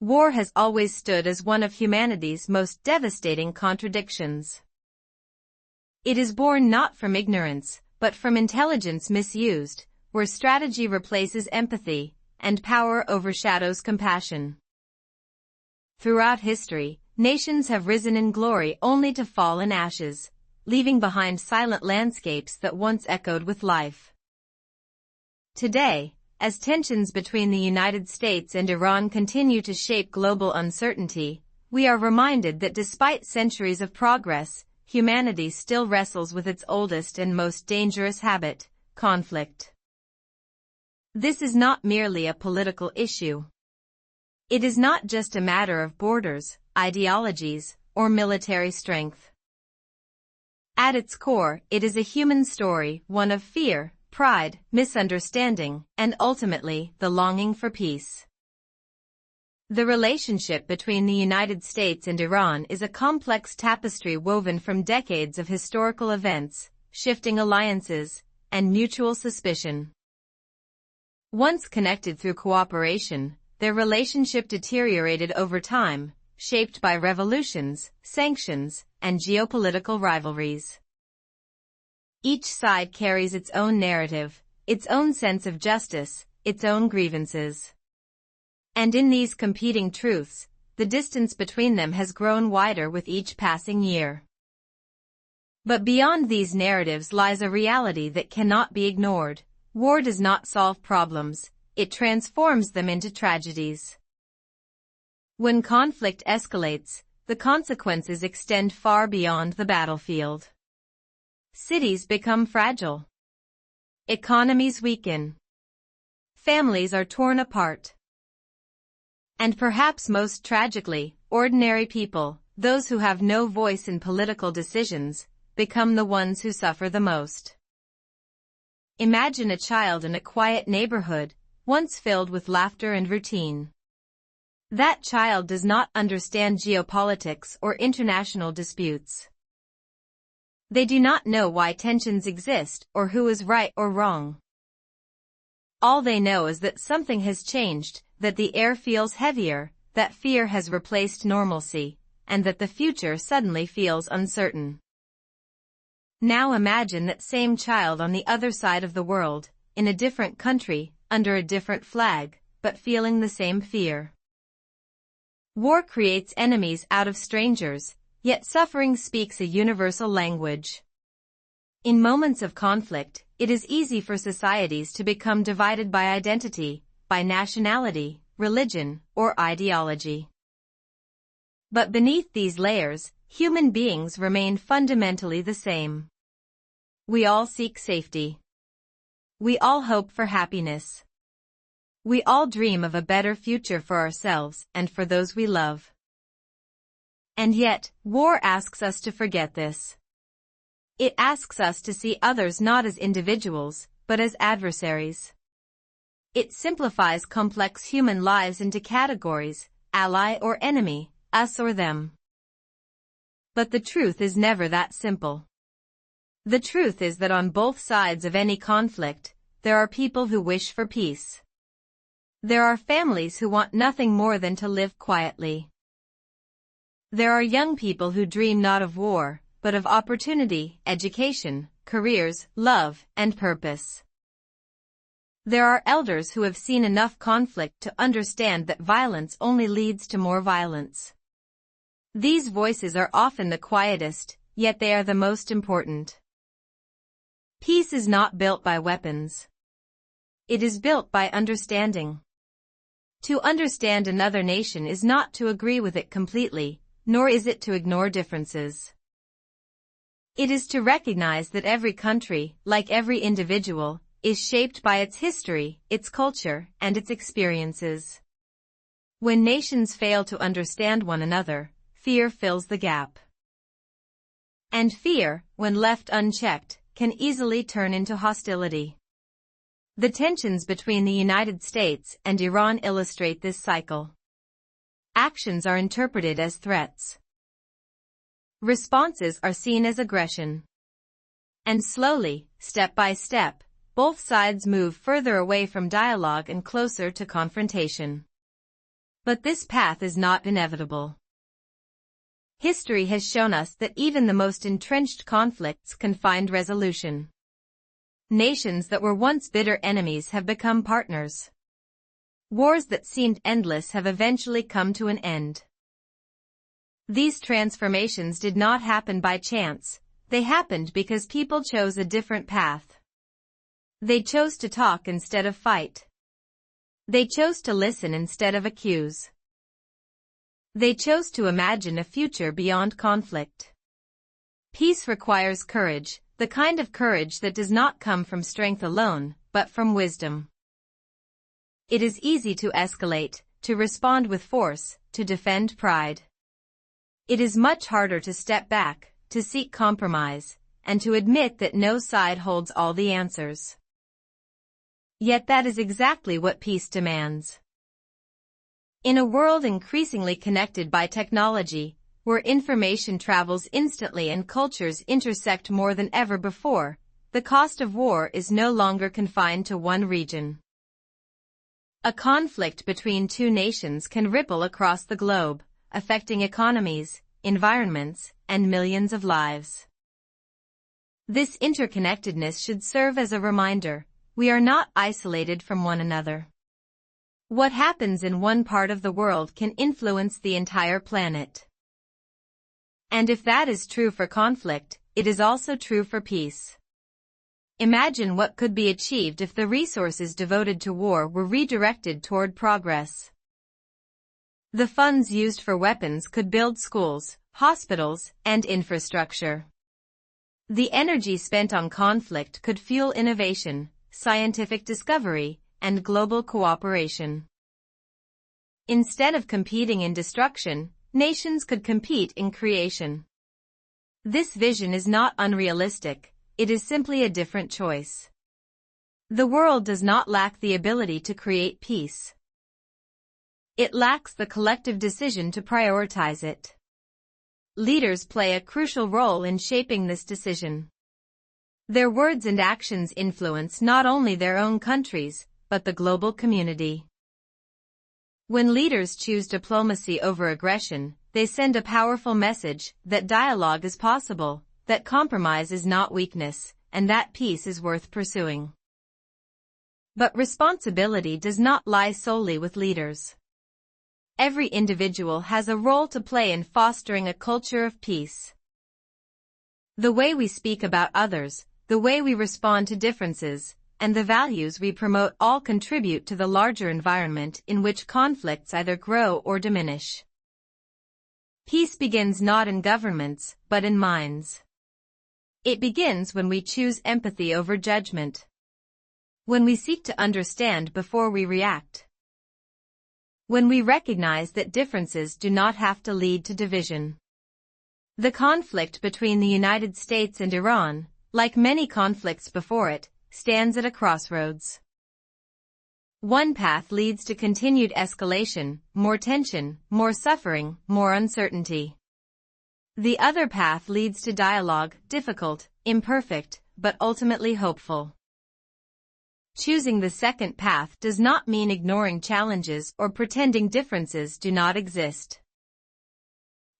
War has always stood as one of humanity's most devastating contradictions. It is born not from ignorance, but from intelligence misused, where strategy replaces empathy, and power overshadows compassion. Throughout history, nations have risen in glory only to fall in ashes, leaving behind silent landscapes that once echoed with life. Today, as tensions between the United States and Iran continue to shape global uncertainty, we are reminded that despite centuries of progress, humanity still wrestles with its oldest and most dangerous habit, conflict. This is not merely a political issue. It is not just a matter of borders, ideologies, or military strength. At its core, it is a human story, one of fear, pride, misunderstanding, and ultimately, the longing for peace. The relationship between the United States and Iran is a complex tapestry woven from decades of historical events, shifting alliances, and mutual suspicion. Once connected through cooperation, their relationship deteriorated over time, shaped by revolutions, sanctions, and geopolitical rivalries. Each side carries its own narrative, its own sense of justice, its own grievances. And in these competing truths, the distance between them has grown wider with each passing year. But beyond these narratives lies a reality that cannot be ignored. War does not solve problems, it transforms them into tragedies. When conflict escalates, the consequences extend far beyond the battlefield. Cities become fragile. Economies weaken. Families are torn apart. And perhaps most tragically, ordinary people, those who have no voice in political decisions, become the ones who suffer the most. Imagine a child in a quiet neighborhood, once filled with laughter and routine. That child does not understand geopolitics or international disputes. They do not know why tensions exist or who is right or wrong. All they know is that something has changed, that the air feels heavier, that fear has replaced normalcy, and that the future suddenly feels uncertain. Now imagine that same child on the other side of the world, in a different country, under a different flag, but feeling the same fear. War creates enemies out of strangers, yet suffering speaks a universal language. In moments of conflict, it is easy for societies to become divided by identity, by nationality, religion, or ideology. But beneath these layers, human beings remain fundamentally the same. We all seek safety. We all hope for happiness. We all dream of a better future for ourselves and for those we love. And yet, war asks us to forget this. It asks us to see others not as individuals, but as adversaries. It simplifies complex human lives into categories, ally or enemy, us or them. But the truth is never that simple. The truth is that on both sides of any conflict, there are people who wish for peace. There are families who want nothing more than to live quietly. There are young people who dream not of war, but of opportunity, education, careers, love, and purpose. There are elders who have seen enough conflict to understand that violence only leads to more violence. These voices are often the quietest, yet they are the most important. Peace is not built by weapons. It is built by understanding. To understand another nation is not to agree with it completely, nor is it to ignore differences. It is to recognize that every country, like every individual, is shaped by its history, its culture, and its experiences. When nations fail to understand one another, fear fills the gap. And fear, when left unchecked, can easily turn into hostility. The tensions between the United States and Iran illustrate this cycle. Actions are interpreted as threats. Responses are seen as aggression. And slowly, step by step, both sides move further away from dialogue and closer to confrontation. But this path is not inevitable. History has shown us that even the most entrenched conflicts can find resolution. Nations that were once bitter enemies have become partners. Wars that seemed endless have eventually come to an end. These transformations did not happen by chance, they happened because people chose a different path. They chose to talk instead of fight. They chose to listen instead of accuse. They chose to imagine a future beyond conflict. Peace requires courage, the kind of courage that does not come from strength alone, but from wisdom. It is easy to escalate, to respond with force, to defend pride. It is much harder to step back, to seek compromise, and to admit that no side holds all the answers. Yet that is exactly what peace demands. In a world increasingly connected by technology, where information travels instantly and cultures intersect more than ever before, the cost of war is no longer confined to one region. A conflict between two nations can ripple across the globe, affecting economies, environments, and millions of lives. This interconnectedness should serve as a reminder: we are not isolated from one another. What happens in one part of the world can influence the entire planet. And if that is true for conflict, it is also true for peace. Imagine what could be achieved if the resources devoted to war were redirected toward progress. The funds used for weapons could build schools, hospitals, and infrastructure. The energy spent on conflict could fuel innovation, scientific discovery, and global cooperation. Instead of competing in destruction, nations could compete in creation. This vision is not unrealistic, it is simply a different choice. The world does not lack the ability to create peace. It lacks the collective decision to prioritize it. Leaders play a crucial role in shaping this decision. Their words and actions influence not only their own countries, but the global community. When leaders choose diplomacy over aggression, they send a powerful message that dialogue is possible, that compromise is not weakness, and that peace is worth pursuing. But responsibility does not lie solely with leaders. Every individual has a role to play in fostering a culture of peace. The way we speak about others, the way we respond to differences, and the values we promote all contribute to the larger environment in which conflicts either grow or diminish. Peace begins not in governments, but in minds. It begins when we choose empathy over judgment. When we seek to understand before we react. When we recognize that differences do not have to lead to division. The conflict between the United States and Iran, like many conflicts before it, stands at a crossroads. One path leads to continued escalation, more tension, more suffering, more uncertainty. The other path leads to dialogue, difficult, imperfect, but ultimately hopeful. Choosing the second path does not mean ignoring challenges or pretending differences do not exist.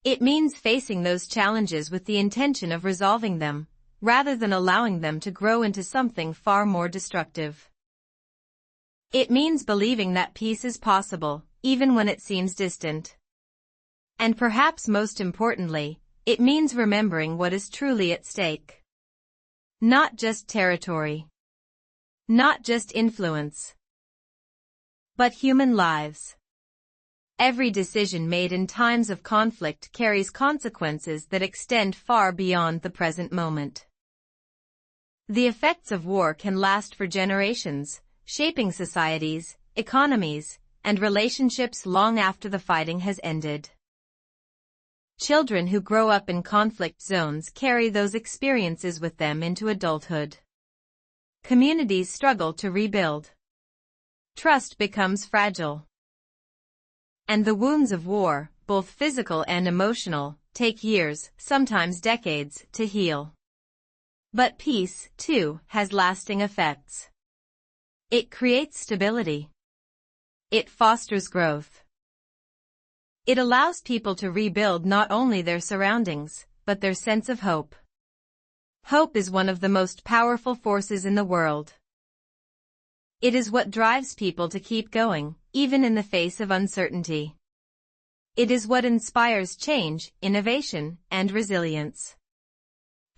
It means facing those challenges with the intention of resolving them, rather than allowing them to grow into something far more destructive. It means believing that peace is possible, even when it seems distant. And perhaps most importantly, it means remembering what is truly at stake. Not just territory. Not just influence. But human lives. Every decision made in times of conflict carries consequences that extend far beyond the present moment. The effects of war can last for generations, shaping societies, economies, and relationships long after the fighting has ended. Children who grow up in conflict zones carry those experiences with them into adulthood. Communities struggle to rebuild. Trust becomes fragile. And the wounds of war, both physical and emotional, take years, sometimes decades, to heal. But peace, too, has lasting effects. It creates stability. It fosters growth. It allows people to rebuild not only their surroundings, but their sense of hope. Hope is one of the most powerful forces in the world. It is what drives people to keep going, even in the face of uncertainty. It is what inspires change, innovation, and resilience.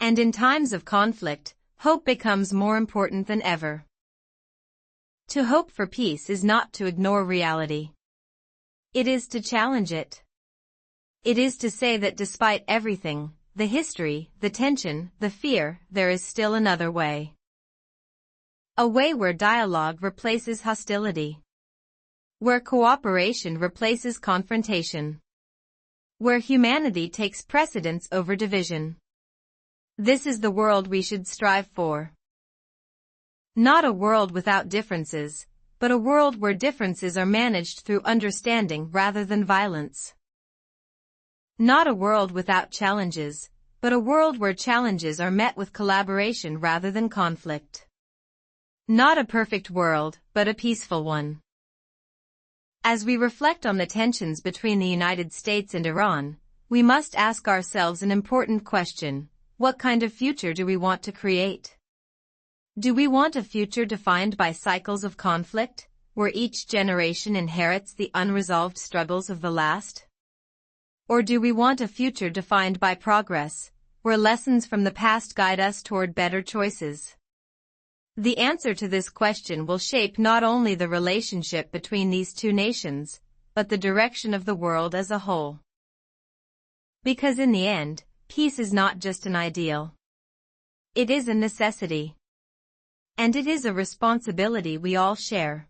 And in times of conflict, hope becomes more important than ever. To hope for peace is not to ignore reality. It is to challenge it. It is to say that despite everything, the history, the tension, the fear, there is still another way. A way where dialogue replaces hostility. Where cooperation replaces confrontation. Where humanity takes precedence over division. This is the world we should strive for. Not a world without differences, but a world where differences are managed through understanding rather than violence. Not a world without challenges, but a world where challenges are met with collaboration rather than conflict. Not a perfect world, but a peaceful one. As we reflect on the tensions between the United States and Iran, we must ask ourselves an important question: what kind of future do we want to create? Do we want a future defined by cycles of conflict, where each generation inherits the unresolved struggles of the last? Or do we want a future defined by progress, where lessons from the past guide us toward better choices? The answer to this question will shape not only the relationship between these two nations, but the direction of the world as a whole. Because in the end, peace is not just an ideal. It is a necessity. And it is a responsibility we all share.